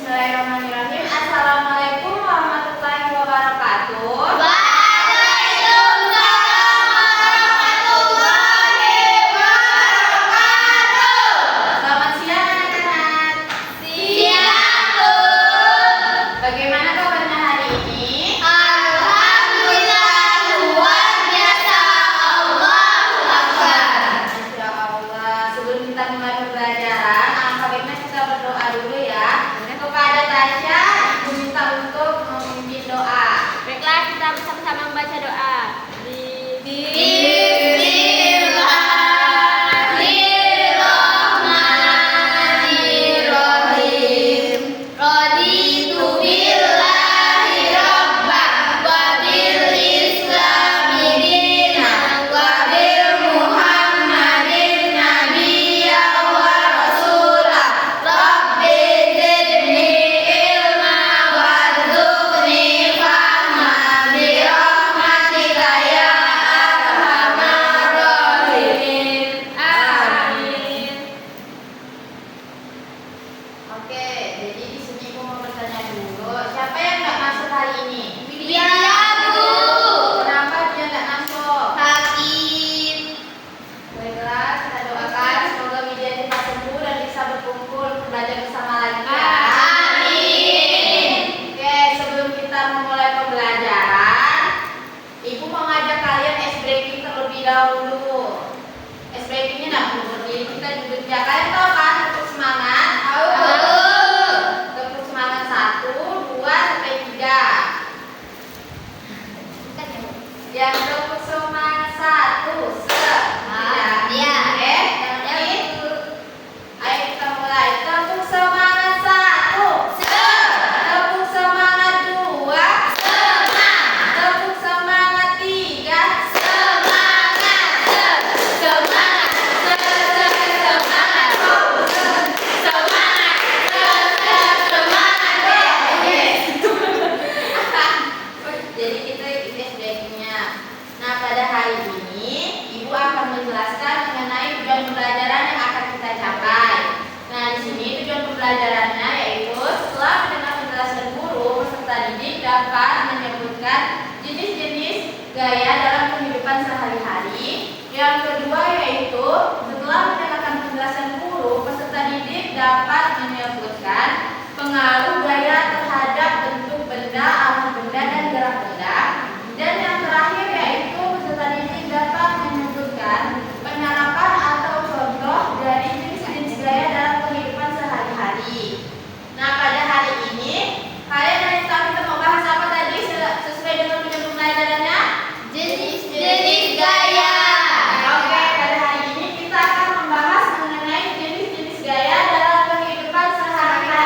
Bismillahirrahmanirrahim. Assalamualaikum warahmatullahi wabarakatuh. Waalaikumsalam warahmatullahi wabarakatuh. Selamat siang anak-anak. Siang, Bu. Bagaimana kabarnya hari ini? Alhamdulillah, luar biasa. Allahu Akbar. Masya Allah. Sebelum kita mulai pembelajaran, alangkah baiknya kita berdoa dulu ya. Kepada Tasya, Ibu minta untuk memimpin doa. Baiklah, kita bersama-sama membaca doa. Bismillahirrahmanirrahim. Raditu billahi rabban wa bil islami dinan wa bil muhammadin nabiyyan wa rasulah. Rabbi zidni ilma warzuqni fahma bi rahmatika ya arhamar rahimin. Amin. Oke, jadi di sini Ibu mau bertanya dulu. Siapa yang nggak masuk hari ini? Iya, Bu. Kenapa dia nggak masuk? Hakim. Baiklah, kita doakan semoga Widya cepat sembuh dan bisa berkumpul belajar bersama lagi ya. Amin. Oke, sebelum kita memulai pembelajaran, Ibu mau ngajak kalian ice breaking terlebih dahulu. Ice breakingnya nggak perlu berdiri, kita duduk ya. Kalian tahu kan tepuk semangat? Tepuk semangat 1, 2, sampai 3. Yang tepuk semangat 1, Iya. Oke, yang ini. Ayo kita mulai. Tepuk semangat 1. Tepuk semangat 2. Tepuk semangat 3. Jadi kita ikuti breakingnya. Nah, pada hari ini Ibu akan menjelaskan mengenai tujuan pembelajaran yang akan kita capai. Nah, di sini tujuan pembelajarannya yaitu setelah mendengar penjelasan guru, peserta didik dapat menyebutkan jenis-jenis gaya dalam kehidupan sehari-hari. Yang kedua yaitu setelah mendengarkan penjelasan guru, peserta didik dapat menyebutkan pengaruh gaya terhadap bentuk benda, arah benda, dan gerak benda. Dan yang terakhir yaitu peserta didik dapat menyebutkan penerapan atau contoh dari jenis-jenis gaya dalam kehidupan sehari-hari. Nah, pada hari ini kalian dari tahu kita mau bahas apa tadi sesuai dengan tujuan pembelajarannya? Jenis-jenis gaya. Oke, pada hari ini kita akan membahas mengenai jenis-jenis gaya dalam kehidupan sehari-hari.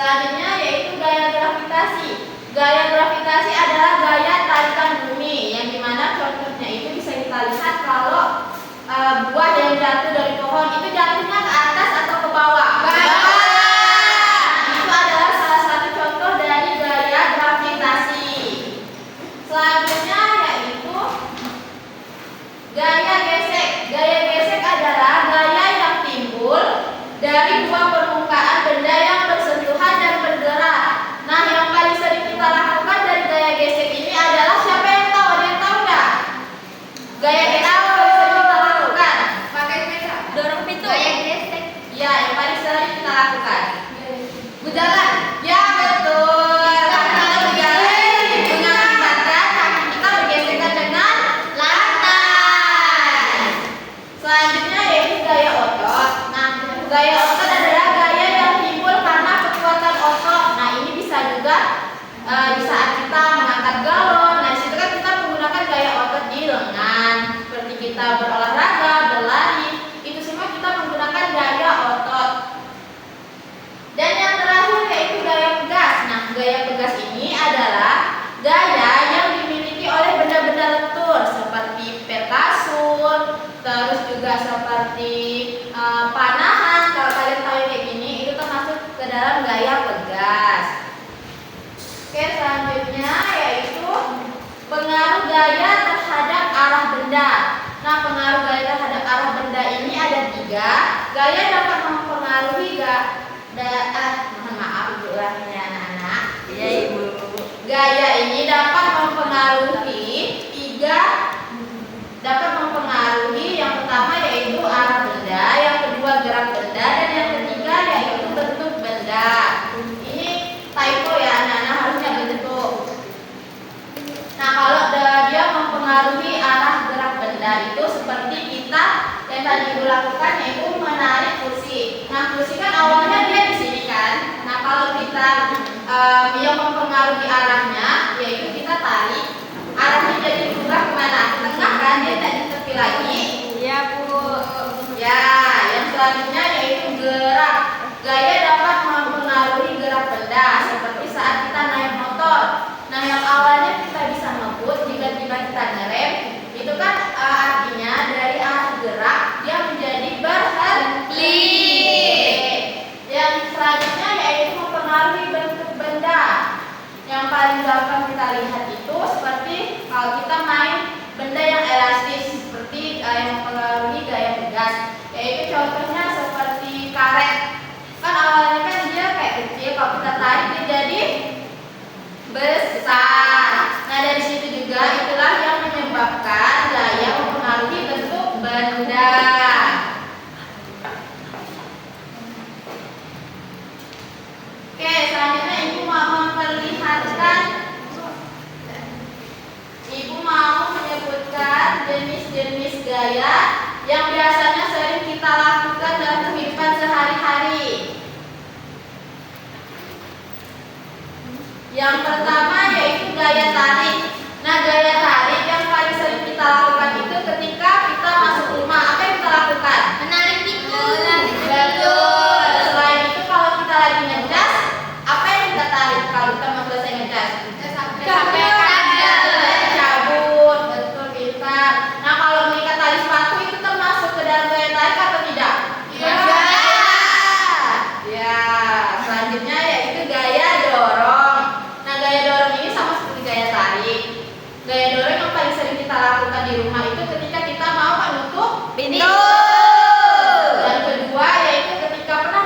Selanjutnya yaitu gaya gravitasi. Gaya gravitasi adalah gaya tarikan bumi, yang dimana contohnya itu bisa kita lihat kalau buah yang jatuh dari pohon itu jatuhnya ke atas atau ke bawah. Itu adalah salah satu contoh dari gaya gravitasi. Selanjutnya yaitu gaya gesek. Gaya gesek adalah gaya yang timbul dari dua permukaan benda yang bersentuhan dan bergerak. Nah, yang paling sering kita lakukan dari gaya gesek ini adalah siapa yang tahu? Ada yang tahu nggak? Gaya gesek paling sering kita lakukan. Pakai meja. Dorong pintu. Gaya gesek. Ya, yang paling sering kita lakukan. Berjalan. Ya, betul. Karena berjalan mengakibatkan kaki kita bergesekan dengan Lantai. selanjutnya yaitu gaya otot. Nah, gaya otot adalah gaya yang timbul karena kekuatan otot. Nah, ini bisa juga di saat kita mengangkat galon. Nah, situ kan kita menggunakan gaya otot di lengan. Seperti kita berolahraga, berlari, itu semua kita menggunakan gaya otot. Dan yang terakhir yaitu gaya pegas. Nah, gaya pegas ini adalah gaya yang dimiliki oleh benda-benda lentur seperti perkasur, terus juga seperti panahan. Kalau kalian tahu kayak gini, itu termasuk ke dalam gaya pegas. Oke, selanjutnya yaitu pengaruh gaya terhadap arah benda. Nah, pengaruh gaya terhadap arah benda ini ada 3. Gaya dapat mempengaruhi mohon maaf ibu ulangnya anak-anak. Iya, Ibu. Gaya ini dapat mempengaruhi 3. Dapat mempengaruhi yang pertama yaitu arah benda, yang kedua gerak benda, dan yang ketiga yaitu bentuk benda. Ini typo ya anak-anak, harusnya bentuk. Nah, kalau dia mempengaruhi arah gerak benda itu seperti kita yang tadi ibu lakukan yaitu menarik kursi. Nah, kursi kan awalnya dia di sini kan. Nah, kalau kita yang mempengaruhi arahnya yaitu kita tarik, arahnya jadi berubah kemana? Ke tengah kan, dia tak ditepi lagi. Iya, Bu. Ya, yang selanjutnya yaitu gerak. Gaya dapat mempengaruhi gerak benda seperti saat kita naik motor. Nah, yang awalnya kita bisa ngebut, tiba-tiba kita ngerem, itu kan artinya dari arah gerak dia menjadi berhenti. Yang selanjutnya yaitu mempengaruhi bentuk benda. Yang paling gampang kita lihat itu seperti kalau kita main benda yang elastis seperti yang mempengaruhi gaya pegas, yaitu contohnya seperti karet. Kan awalnya kan dia kayak kecil, kalau kita tarik dia jadi besar. Nah, dari situ juga itulah yang menyebabkan gaya mempengaruhi bentuk benda. Oke, selanjutnya ibu mau menyebutkan jenis-jenis gaya yang biasanya sering kita lakukan dalam kehidupan sehari-hari. Yang pertama yaitu gaya tarik. Nah, gaya tarik yang paling sering kita lakukan itu ketika kita masuk rumah. Apa yang kita lakukan? Menarik pintu. Betul. Selain itu kalau kita lagi ngecas, apa yang kita tarik kalau kita mau selesai ngecas? Sampai Cabut. Betul, pintar. Nah, kalau mengikat tali sepatu itu termasuk ke dalam gaya tarik atau tidak? Iya. Ya. Selanjutnya yaitu gaya dorong. Nah, gaya dorong ini sama seperti gaya tarik. Gaya dorong yang paling sering kita lakukan di rumah itu ketika kita mau menutup Pintu. Dan kedua yaitu ketika pernah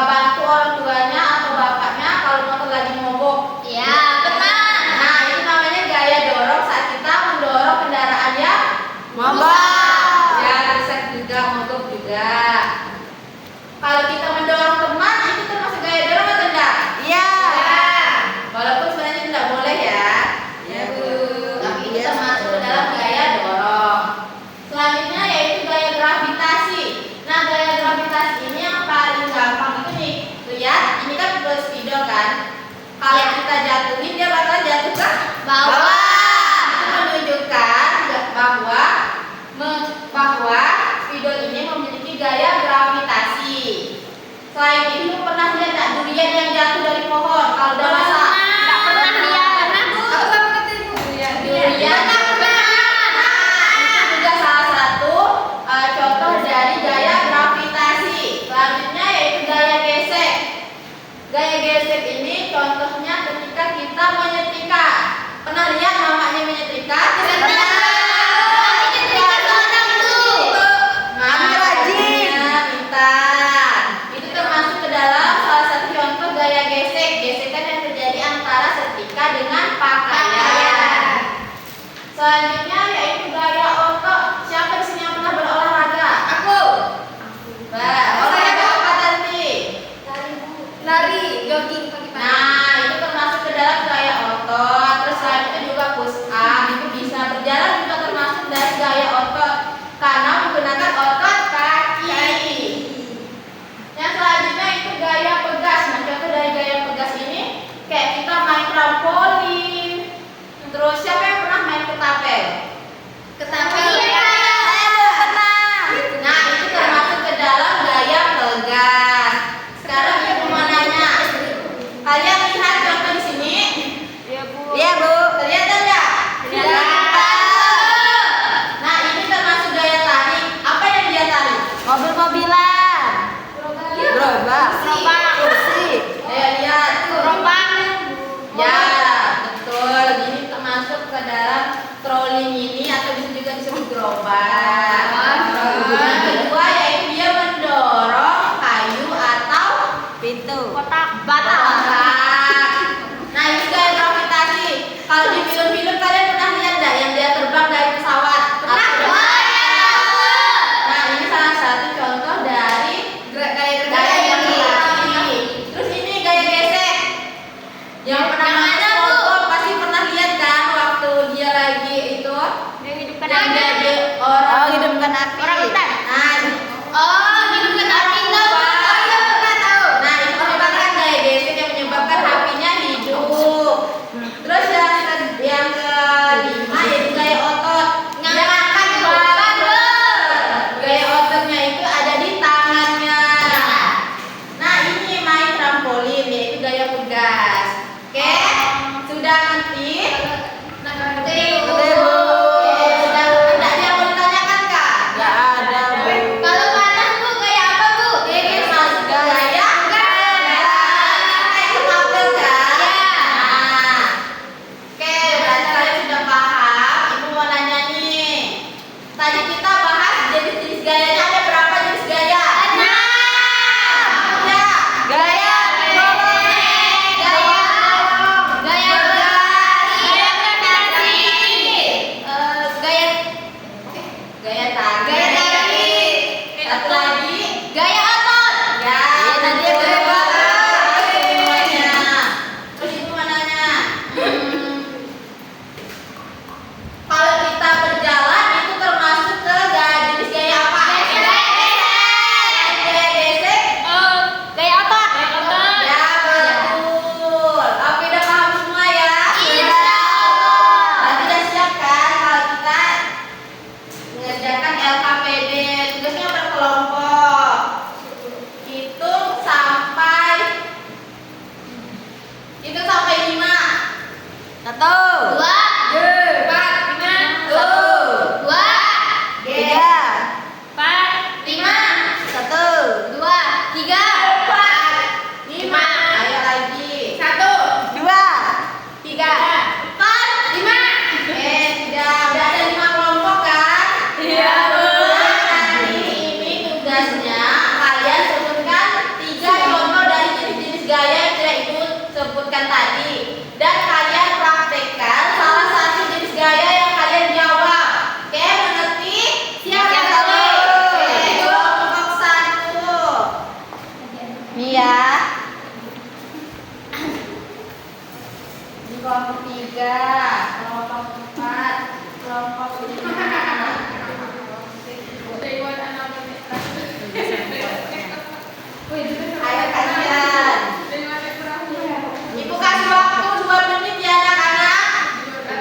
bantu orang tuanya atau bapaknya kalau motor lagi mogok. Iya, pernah. Nah, itu namanya gaya dorong saat kita mendorong kendaraan yang Mogok. ya, rusak juga, mogok juga. Kalau kita mendorong teman itu termasuk gaya dorong atau tidak? Iya. Walaupun sebenarnya tidak boleh ya. Iya, Bu. Tapi itu termasuk ke dalam gaya dorong. Selanjutnya yaitu gaya gravitasi. Nah, gaya gravitasi ini yang paling gampang itu nih. Lihat, ini kan spidol kan. Kalau kita jatuhin dia bakal jatuh ke Bawah. Itu menunjukkan bahwa spidol ini memiliki gaya gravitasi. Selain itu pernah lihat durian yang jatuh dari Nih ya. Ini kelompok 3, kelompok 4, kelompok 5. Ayo kalian. Ibu kasih waktu 2 menit ya anak-anak.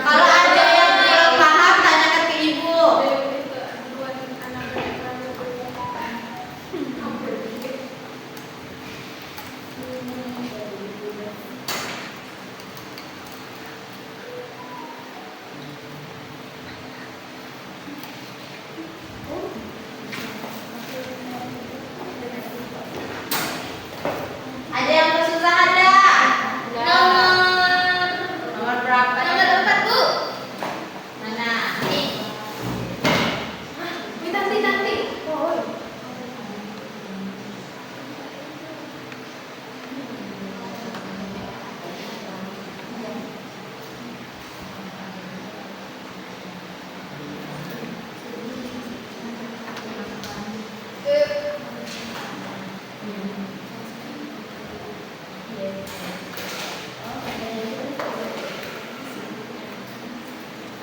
Kalau ada yang belum paham tanyakan ke ibu. Ada yang kesusahan ada? Nomor berapa? Nomor 4, Bu. Mana? Nih. Tanti. Oh.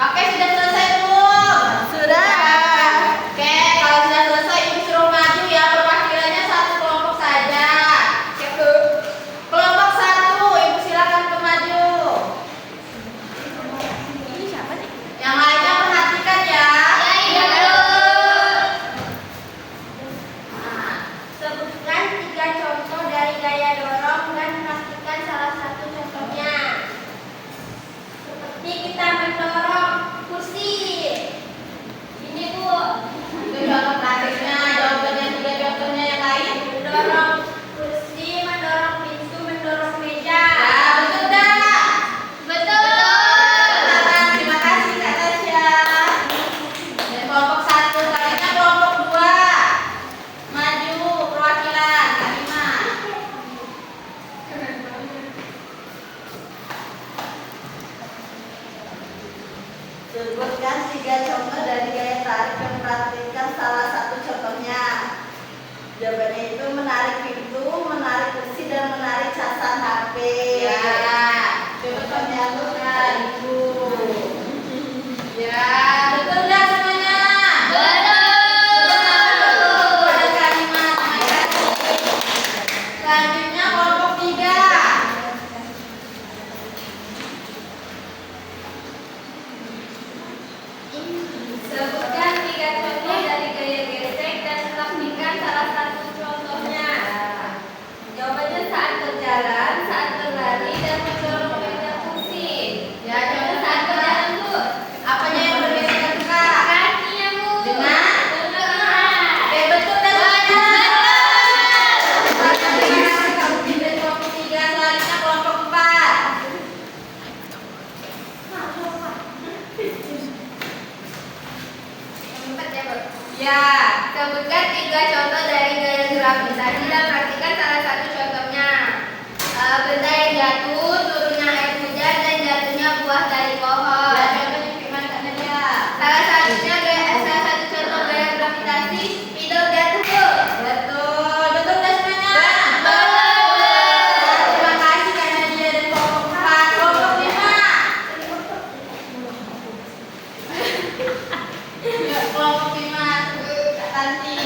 Oke, sudah selesai belum? Sudah. Oke, kalau sudah selesai ibu suruh maju ya, perwakilannya satu kelompok saja. Kelompok 1, ibu silakan ke maju. Ini siapa nih? Yang lainnya perhatikan ya. Ya, Bu. Nah, sebutkan 3 contoh dari gaya dorong dan praktikkan salah satu contohnya. Seperti kita mendorong kursi. Ini, Bu. Itu contoh praktiknya. Jawabannya 3 contohnya yang lain. Mendorong kursi, mendorong pintu, mendorong meja. Ya, betul dah. Betul. Selamat, terima kasih Kak Tasya. Dan kelompok 1, selanjutnya kelompok 2. Maju perwakilan Kak Bima. Sebutkan 3 contoh dari gaya tarik dan praktikkan salah satu contohnya. Jawabannya itu menarik pintu, menarik kursi, dan menarik casan HP. Ya, coba contohnya kan Ibu. Ya, betul nggak semuanya? Betul. Ada kalimat. Selanjutnya kelompok 3. Sebutkan 3 contoh dari gaya gesek dan praktikkan salah satu contohnya. Jawabannya saat berjalan, saat berlari, dan mendorong meja kursi. Ya, Contohnya contoh saat berjalan, Bu. apanya yang bergeser Kak? Kakinya, Bu. Dengan? Dengan. Oke, betul dan semuanya. Terima kasih Kak Udin dari kelompok 3. Selanjutnya kelompok 4. Empat ya, Bu. Ya, Sebutkan 3 contoh dari gaya gravitasi dan praktikkan salah satu contohnya. Benda yang jatuh, turunnya air hujan, dan jatuhnya buah dari pohon. ya contohnya gimana Kak Nadia? Salah satu contoh gaya gravitasi, spidol jatuh, Bu. Betul, betul dan semuanya. Betul. Terima kasih Kak Nadia dan kelompok 4. Kelompok 5. Ya, kelompok 5. Kak Tanti.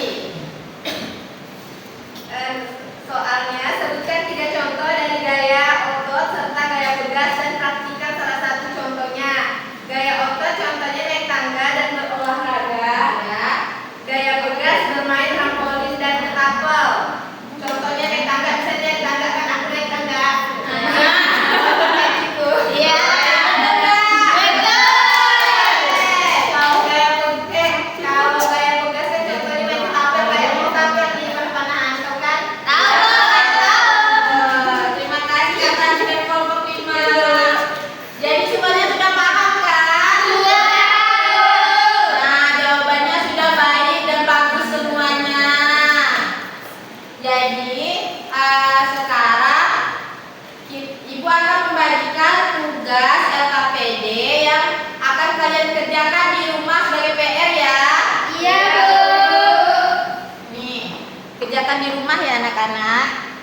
Soalnya sebutkan 3 contoh dari gaya otot serta gaya bergas dan praktikkan salah satu contohnya. Gaya otot contohnya naik tangga dan berolahraga. Ya. Gaya bergas bermain trampolin dan ketapel. Contohnya naik tangga, bisa naik tangga kan aku naik tangga. Kayak gitu. Iya. Kalau gaya bergas kan contohnya main ketapel kayak mau ketapel di panahan, tahu kan? Terima kasih Kak Tanti dan kelompok 5. Jadi semuanya sudah paham kan? Nah, jawabannya sudah baik dan bagus semuanya. Jadi sekarang Ibu akan membagikan tugas LKPD yang akan kalian kerjakan di rumah sebagai PR ya. Iya, Bu. Nih, kerjakan di rumah ya anak-anak.